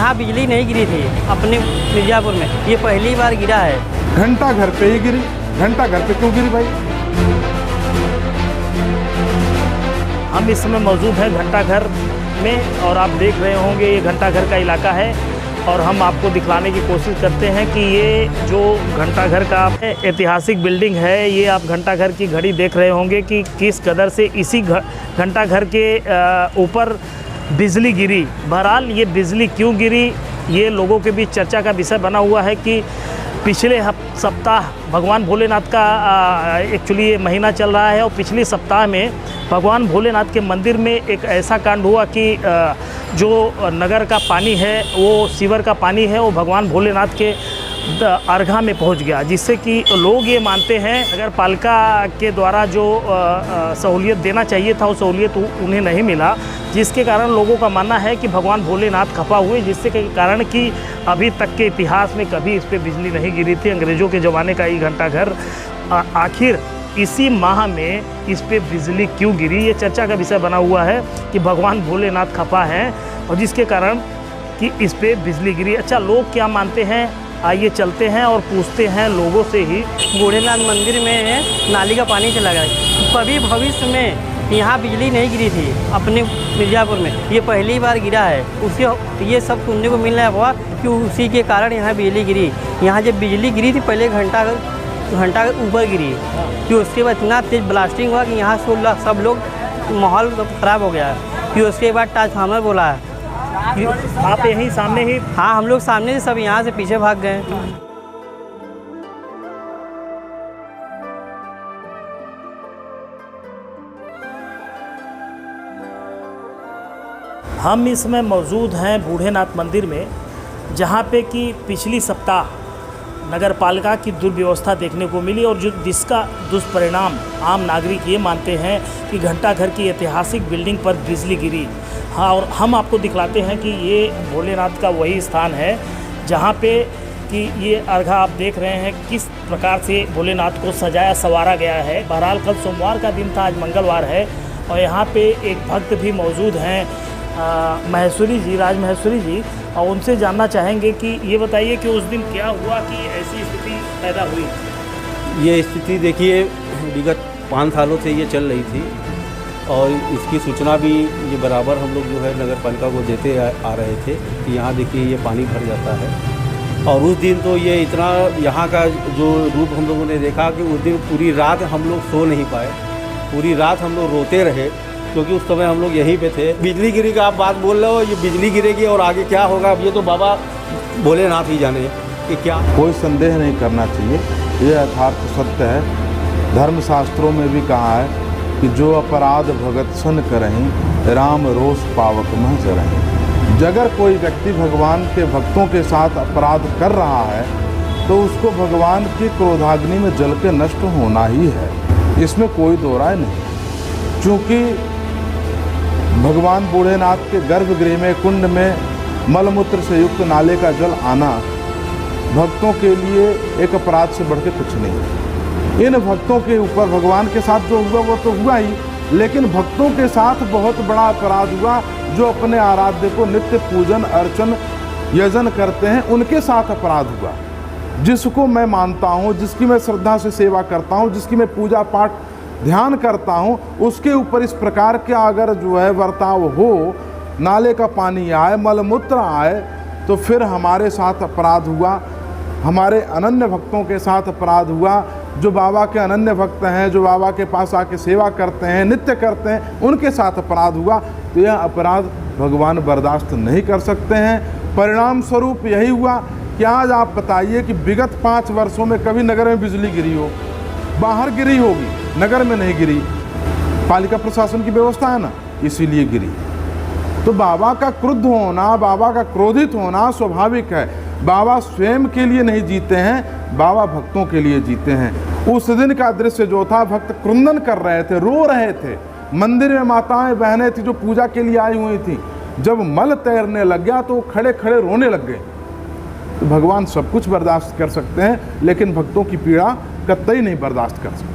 यहाँ बिजली नहीं गिरी थी अपने मिर्ज़ापुर में, ये पहली बार गिरा है। घंटा घर पे ही गिरी। घंटा घर पे क्यों गिरी भाई? हम इस समय मौजूद हैं घंटा घर में और आप देख रहे होंगे ये घंटा घर का इलाका है और हम आपको दिखलाने की कोशिश करते हैं कि ये जो घंटा घर का ऐतिहासिक बिल्डिंग है, ये आप घंटा घर की घड़ी देख रहे होंगे कि किस कदर से इसी घंटा घर के ऊपर बिजली गिरी। बहरहाल ये बिजली क्यों गिरी, ये लोगों के बीच चर्चा का विषय बना हुआ है कि पिछले सप्ताह भगवान भोलेनाथ का एक्चुअली ये महीना चल रहा है और पिछले सप्ताह में भगवान भोलेनाथ के मंदिर में एक ऐसा कांड हुआ कि जो नगर का पानी है, वो सीवर का पानी है, वो भगवान भोलेनाथ के अर्घा में पहुंच गया, जिससे कि लोग ये मानते हैं नगर पालिका के द्वारा जो सहूलियत देना चाहिए था वो सहूलियत उन्हें नहीं मिला, जिसके कारण लोगों का मानना है कि भगवान भोलेनाथ खफा हुए, जिससे के कारण कि अभी तक के इतिहास में कभी इस पर बिजली नहीं गिरी थी। अंग्रेज़ों के ज़माने का ये घंटा घर आखिर इसी माह में इस पे बिजली क्यों गिरी, ये चर्चा का विषय बना हुआ है कि भगवान भोलेनाथ खफा हैं और जिसके कारण कि इस पे बिजली गिरी। अच्छा, लोग क्या मानते हैं, आइए चलते हैं और पूछते हैं लोगों से ही। भोलेनाथ मंदिर में नाली का पानी चला गया, कभी भविष्य में यहाँ बिजली नहीं गिरी थी अपने मिर्ज़ापुर में, ये पहली बार गिरा है। उसके ये सब सुनने को मिल रहा हुआ कि उसी के कारण यहाँ बिजली गिरी। यहाँ जब बिजली गिरी थी पहले घंटा ऊपर गिरी, फिर उसके बाद इतना तेज ब्लास्टिंग हुआ कि यहाँ सब लोग माहौल ख़राब हो गया। फिर उसके बाद ट्रांसफार्मर बोला है। आप यहीं सामने ही? हाँ, हम लोग सामने से सब यहाँ से पीछे भाग गए। हम इसमें मौजूद हैं बूढ़ेनाथ मंदिर में, जहाँ पे कि पिछली सप्ताह नगर पालिका की दुर्व्यवस्था देखने को मिली और जिसका दुष्परिणाम आम नागरिक ये मानते हैं कि घंटा घर की ऐतिहासिक बिल्डिंग पर बिजली गिरी। हाँ, और हम आपको दिखलाते हैं कि ये भोलेनाथ का वही स्थान है जहाँ पे कि ये अर्घा आप देख रहे हैं किस प्रकार से भोलेनाथ को सजाया संवारा गया है। बहरहाल कल सोमवार का दिन था, आज मंगलवार है और यहाँ पे एक भक्त भी मौजूद हैं, महेश्वरी जी, राज महेश्वरी जी, और उनसे जानना चाहेंगे कि ये बताइए कि उस दिन क्या हुआ कि ऐसी स्थिति पैदा हुई। ये स्थिति देखिए विगत 5 सालों से ये चल रही थी और इसकी सूचना भी ये बराबर हम लोग जो है नगर पालिका को देते आ रहे थे कि यहाँ देखिए ये पानी भर जाता है। और उस दिन तो ये इतना यहाँ का जो रूप हम लोगों ने देखा कि उस दिन पूरी रात हम लोग सो नहीं पाए, पूरी रात हम लोग रोते रहे, क्योंकि उस समय हम लोग यहीं पे थे। बिजली गिरी का आप बात बोल रहे हो, ये बिजली गिरेगी और आगे क्या होगा अब ये तो बाबा भोलेनाथ ही जाने कि क्या। कोई संदेह नहीं करना चाहिए, ये यथार्थ सत्य है। धर्मशास्त्रों में भी कहा है कि जो अपराध भगत सन करहीं, राम रोष पावक मह जरहीं। अगर कोई व्यक्ति भगवान के भक्तों के साथ अपराध कर रहा है तो उसको भगवान की क्रोधाग्नि में जल के नष्ट होना ही है, इसमें कोई दो राय नहीं। चूँकि भगवान बूढ़ेनाथ के गर्भगृह में कुंड में मलमूत्र से युक्त नाले का जल आना भक्तों के लिए एक अपराध से बढ़ के कुछ नहीं। इन भक्तों के ऊपर भगवान के साथ जो हुआ वो तो हुआ ही, लेकिन भक्तों के साथ बहुत बड़ा अपराध हुआ। जो अपने आराध्य को नित्य पूजन अर्चन यजन करते हैं उनके साथ अपराध हुआ। जिसको मैं मानता हूँ, जिसकी मैं श्रद्धा से सेवा करता हूँ, जिसकी मैं पूजा पाठ ध्यान करता हूँ, उसके ऊपर इस प्रकार के अगर जो है बर्ताव हो, नाले का पानी आए, मलमूत्र आए, तो फिर हमारे साथ अपराध हुआ। हमारे अनन्य भक्तों के साथ अपराध हुआ। जो बाबा के अनन्य भक्त हैं, जो बाबा के पास आके सेवा करते हैं, नित्य करते हैं, उनके साथ अपराध हुआ। तो यह अपराध भगवान बर्दाश्त नहीं कर सकते हैं। परिणाम स्वरूप यही हुआ कि आज आप बताइए कि विगत 5 वर्षों में कभी नगर में बिजली गिरी हो? बाहर गिरी होगी, नगर में नहीं गिरी। पालिका प्रशासन की व्यवस्था है ना, इसीलिए गिरी। तो बाबा का क्रुद्ध होना, बाबा का क्रोधित होना स्वाभाविक है। बाबा स्वयं के लिए नहीं जीते हैं, बाबा भक्तों के लिए जीते हैं। उस दिन का दृश्य जो था, भक्त क्रंदन कर रहे थे, रो रहे थे। मंदिर में माताएं बहनें थी जो पूजा के लिए आई हुई थी, जब मल तैरने लग गया तो खड़े खड़े रोने लग गए। तो भगवान सब कुछ बर्दाश्त कर सकते हैं, लेकिन भक्तों की पीड़ा कतई नहीं बर्दाश्त कर सकते।